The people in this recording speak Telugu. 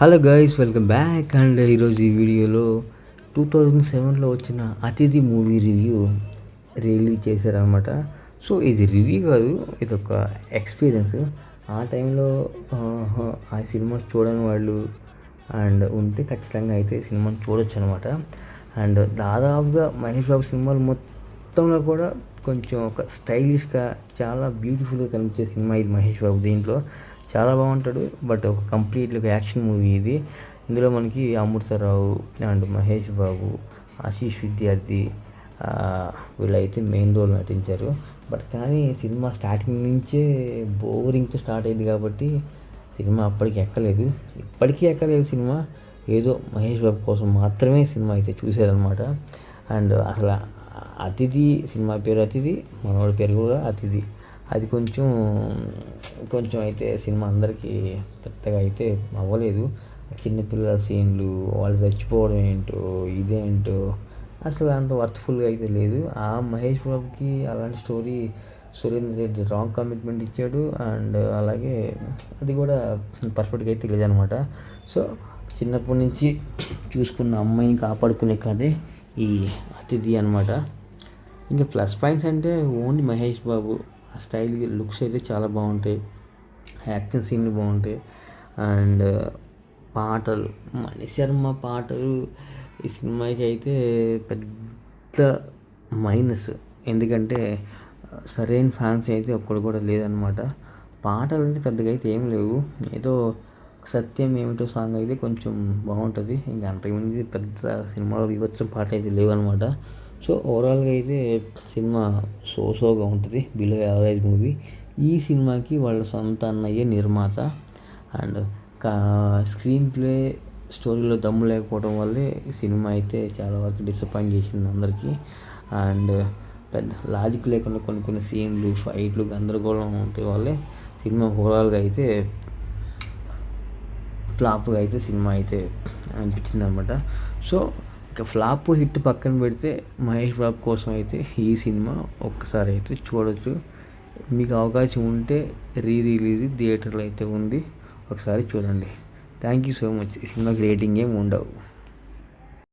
Hello guys, welcome back. And ఈరోజు ఈ వీడియోలో 2007లో వచ్చిన అతిథి మూవీ రివ్యూ రిలీజ్ చేశారనమాట. సో ఇది రివ్యూ కాదు, ఇది ఒక ఎక్స్పీరియన్స్. ఆ టైంలో ఆ సినిమా చూడని వాళ్ళు అండ్ ఉంటే ఖచ్చితంగా అయితే సినిమాని చూడొచ్చు అనమాట. అండ్ దాదాపుగా మహేష్ బాబు సినిమాలు మొత్తంలో కూడా కొంచెం ఒక స్టైలిష్గా చాలా బ్యూటిఫుల్గా కనిపించే సినిమా ఇది మహేష్ బాబు. దీంట్లో చాలా బాగుంటాడు, బట్ ఒక కంప్లీట్లీ ఒక యాక్షన్ మూవీ ఇది. ఇందులో మనకి అమృతరావు అండ్ మహేష్ బాబు, ఆశీష్ విద్యార్థి వీళ్ళైతే మెయిన్ రోల్ నటించారు. బట్ కానీ సినిమా స్టార్టింగ్ నుంచే బోరింగ్తో స్టార్ట్ అయింది కాబట్టి సినిమా అప్పటికి ఎక్కలేదు, ఇప్పటికీ ఎక్కలేదు సినిమా. ఏదో మహేష్ బాబు కోసం మాత్రమే సినిమా అయితే చూశారనమాట. అండ్ అసలు అతిథి సినిమా పేరు అతిథి, మనోడి పేరు కూడా అతిథి. అది కొంచెం కొంచెం అయితే సినిమా అందరికీ పెద్దగా అయితే అవ్వలేదు. చిన్నపిల్లల సీన్లు, వాళ్ళు చచ్చిపోవడం ఏంటో ఇదేంటో అసలు అంత వర్త్ఫుల్గా అయితే లేదు. ఆ మహేష్ బాబుకి అలాంటి story Surendra Reddy wrong commitment ఇచ్చాడు. అండ్ అలాగే అది కూడా పర్ఫెక్ట్గా అయితే లేదనమాట. సో చిన్నప్పటి నుంచి చూసుకున్న అమ్మాయిని కాపాడుకునే కథే ఈ అతిథి అనమాట. ఇంకా ప్లస్ పాయింట్స్ అంటే ఓన్లీ మహేష్ బాబు ఆ స్టైల్ లుక్స్ అయితే చాలా బాగుంటాయి, యాక్షన్ సీన్లు బాగుంటాయి. అండ్ పాటలు, మణిశర్మ పాటలు ఈ సినిమాకి అయితే పెద్ద మైనస్. ఎందుకంటే సరైన సాంగ్స్ అయితే ఒక్కడు కూడా లేదనమాట. పాటలు అయితే పెద్దగా అయితే ఏం లేవు. ఏదో సత్యం ఏమిటో సాంగ్ అయితే కొంచెం బాగుంటుంది. ఇంకా అంతకుముందు పెద్ద సినిమాలో వివత్సం పాట అయితే లేవన్నమాట. సో ఓవరాల్గా అయితే సినిమా సోగా ఉంటుంది, బిలో యావరేజ్ మూవీ. ఈ సినిమాకి వాళ్ళ సొంత అన్నయ్య నిర్మాత. అండ్ స్క్రీన్ ప్లే స్టోరీలో దమ్ము లేకపోవడం వల్లే ఈ సినిమా అయితే చాలా వరకు డిసప్పాయింట్ చేసింది అందరికీ. అండ్ పెద్ద లాజిక్ లేకుండా కొన్ని సీన్లు, ఫైట్లు గందరగోళం ఉంటే వల్లే సినిమా ఓవరాల్గా అయితే ఫ్లాప్గా అయితే సినిమా అయితే అనిపించింది అనమాట. సో ఇక ఫ్లాప్ హిట్ పక్కన పెడితే మహేష్ బాబు కోసం అయితే ఈ సినిమా ఒక్కసారి అయితే చూడొచ్చు. మీకు అవకాశం ఉంటే రిలీజ్ థియేటర్లో అయితే ఉంది, ఒకసారి చూడండి. Thank you so much. ఈ సినిమాకి రేటింగ్ ఏమి ఉండవు.